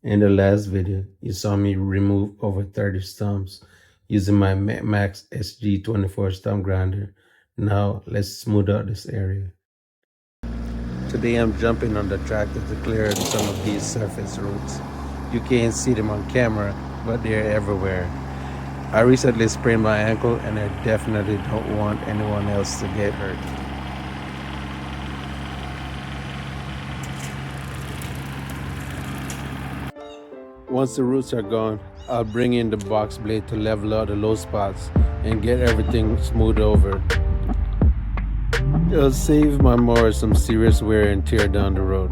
In the last video, you saw me remove over 30 stumps using my Max SG24 stump grinder. Now let's smooth out this area. Today I'm jumping on the tractor to clear some of these surface roots. You can't see them on camera, but they're everywhere. I recently sprained my ankle and I definitely don't want anyone else to get hurt. Once the roots are gone, I'll bring in the box blade to level out the low spots and get everything smoothed over. It'll save my mower some serious wear and tear down the road.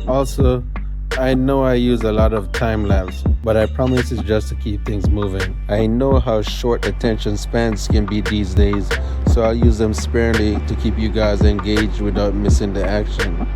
Also, I know I use a lot of time lapse, but I promise it's just to keep things moving. I know how short attention spans can be these days, so I'll use them sparingly to keep you guys engaged without missing the action.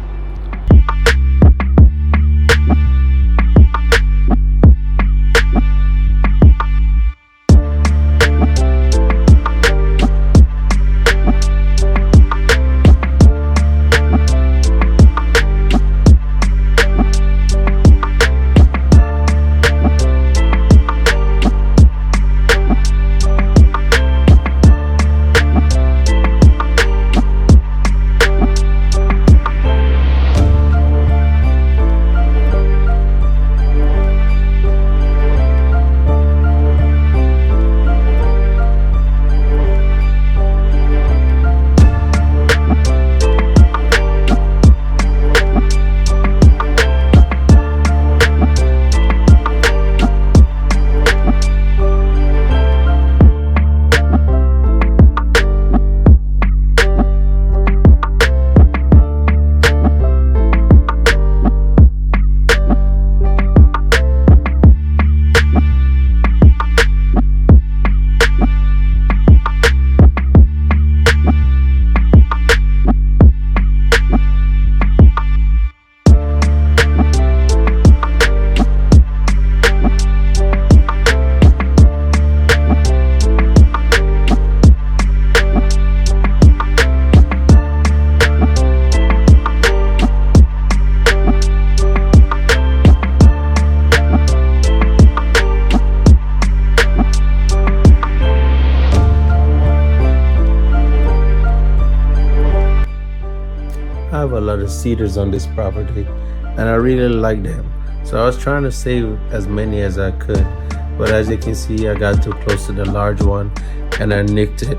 I have a lot of cedars on this property and I really like them. So I was trying to save as many as I could. But as you can see, I got too close to the large one and I nicked it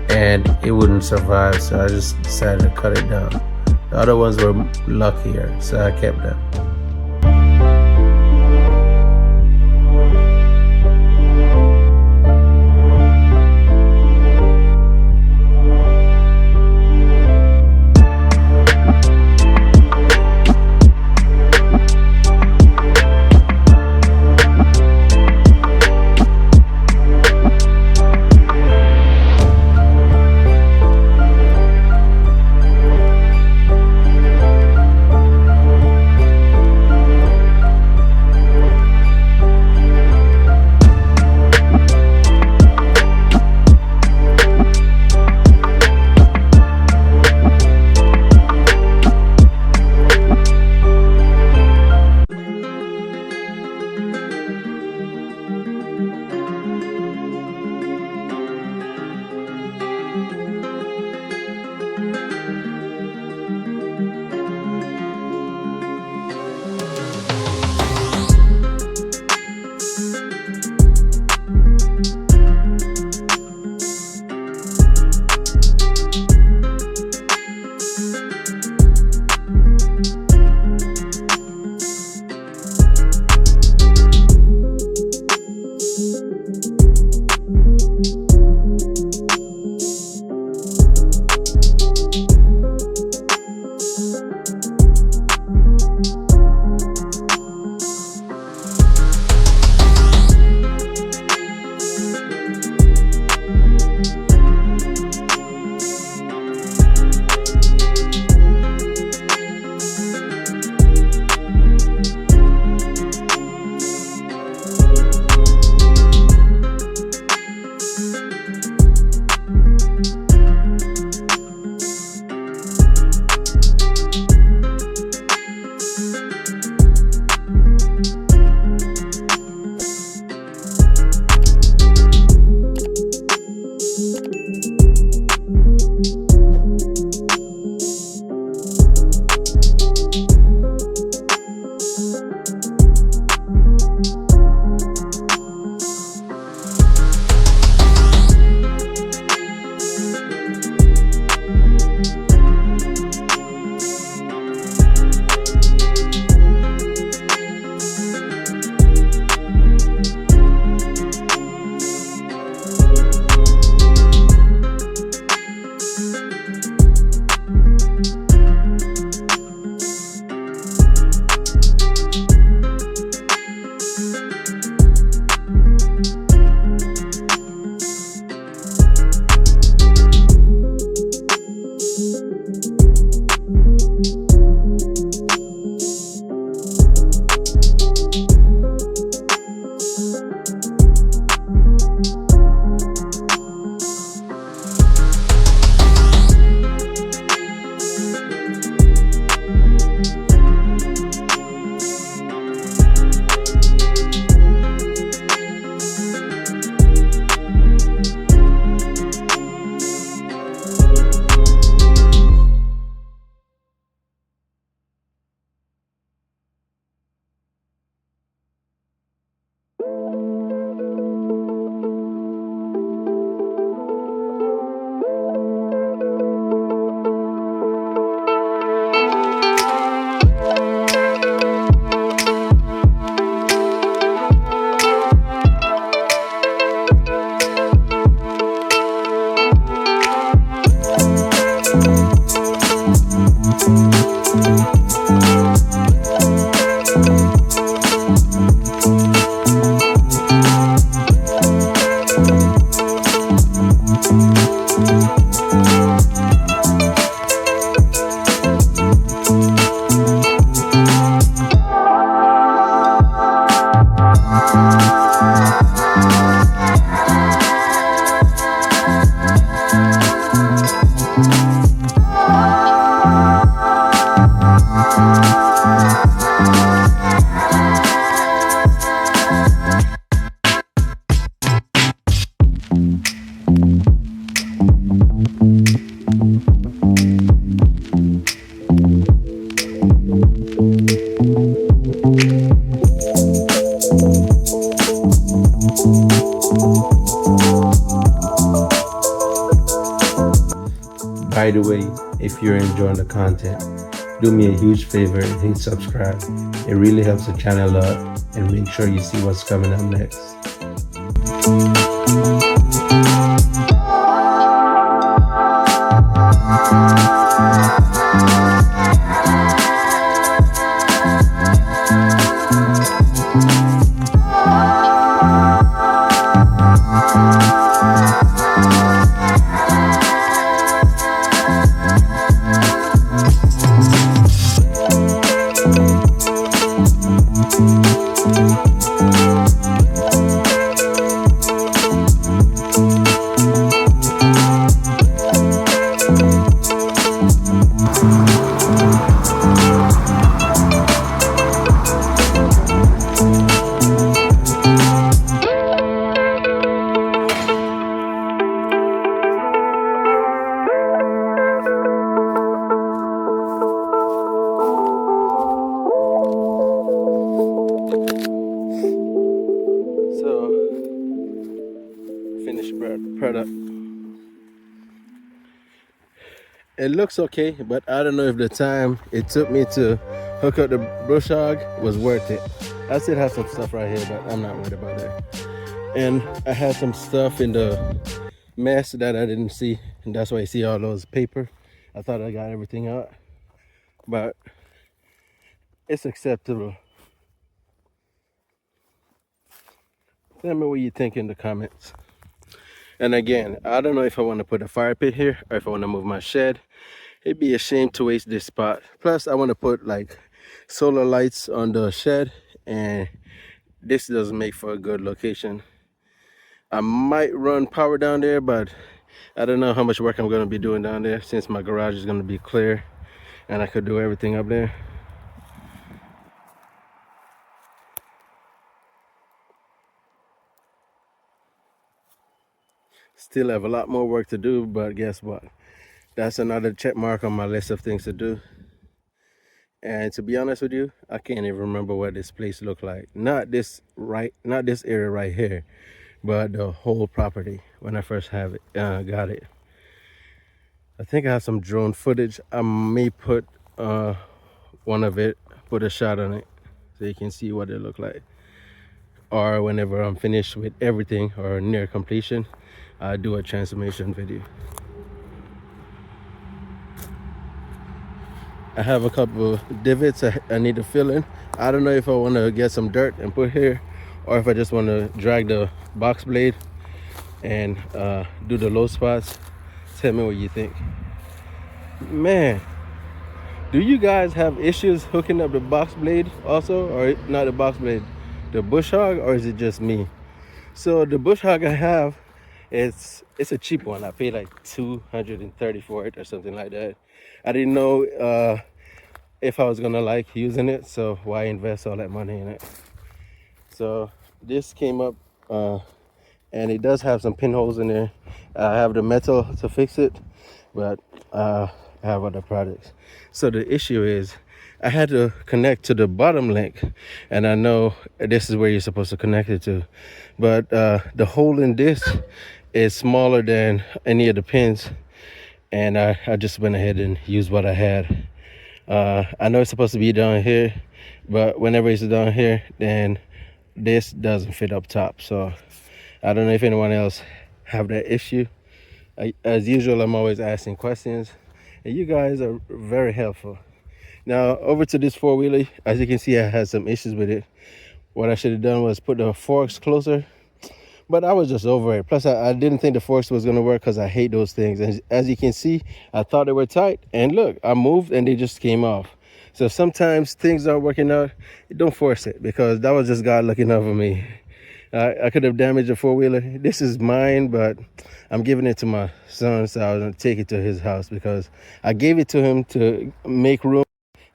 and it wouldn't survive. So I just decided to cut it down. The other ones were luckier, so I kept them. By the way, if you're enjoying the content, do me a huge favor and hit subscribe. It really helps the channel out, and make sure you see what's coming up next. Finished product. It looks okay, but I don't know if the time it took me to hook up the bush hog was worth it. I still have some stuff right here, but I'm not worried about that. And I had some stuff in the mess that I didn't see, and that's why you see all those paper. I thought I got everything out, but it's acceptable. Tell me what you think in the comments. And again, I don't know if I want to put a fire pit here or if I want to move my shed. It'd be a shame to waste this spot. Plus, I want to put like solar lights on the shed, and this doesn't make for a good location. I might run power down there, but I don't know how much work I'm going to be doing down there since my garage is going to be clear and I could do everything up there. Still have a lot more work to do, but guess what? That's another check mark on my list of things to do. And to be honest with you, I can't even remember what this place looked like. Not this area right here, but the whole property when I first got it. I think I have some drone footage. I may put one of it, put a shot on it so you can see what it looked like. Or whenever I'm finished with everything or near completion, I'll do a transformation video. I have a couple of divots I need to fill in. I don't know if I want to get some dirt and put here, or if I just want to drag the box blade and do the low spots. Tell me what you think. Man, do you guys have issues hooking up the box blade also, or not the box blade, the bush hog, or is it just me? So the bush hog I have, it's a cheap one. I paid like $230 for it or something like that. I didn't know if I was gonna like using it, so why invest all that money in it? So this came up and it does have some pinholes in there. I have the metal to fix it, but I have other products. So the issue is I had to connect to the bottom link, and I know this is where you're supposed to connect it to, but the hole in this is smaller than any of the pins, and I just went ahead and used what I had. I know it's supposed to be down here, but whenever it's down here, then this doesn't fit up top. So I don't know if anyone else have that issue. As usual, I'm always asking questions, and you guys are very helpful. Now over to this four-wheeler. As you can see, I had some issues with it. What I should have done was put the forks closer, but I was just over it. Plus I didn't think the forks was going to work because I hate those things. And as you can see, I thought they were tight, and look, I moved and they just came off. So sometimes things aren't working out. Don't force it, because that was just God looking over me. I could have damaged a four-wheeler. This is mine, but I'm giving it to my son, so I was going to take it to his house because I gave it to him to make room.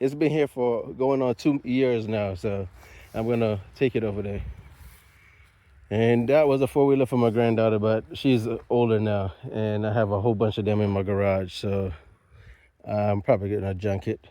It's been here for going on 2 years now, so I'm going to take it over there. And that was a four-wheeler for my granddaughter, but she's older now, and I have a whole bunch of them in my garage, so I'm probably going to junk it.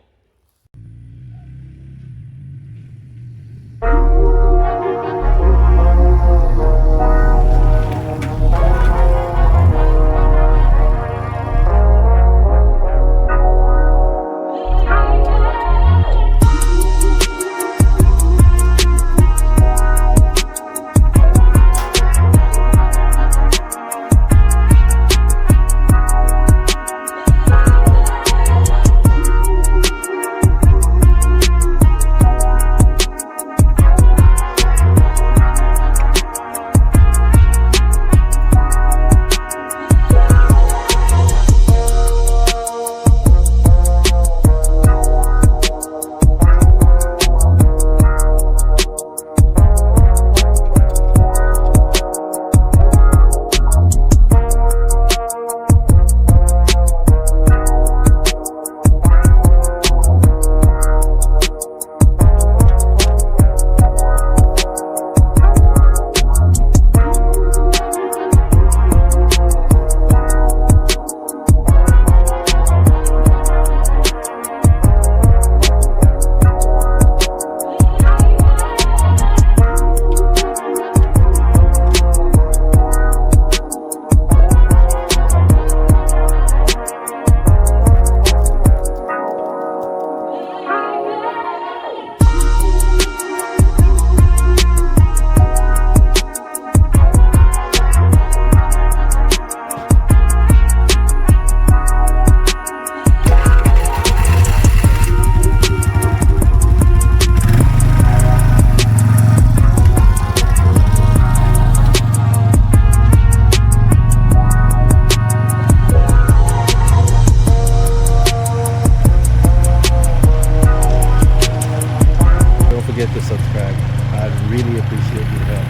subscribe. I'd really appreciate your help.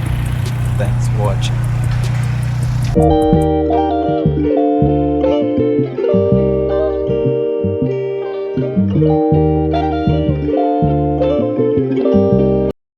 Thanks for watching.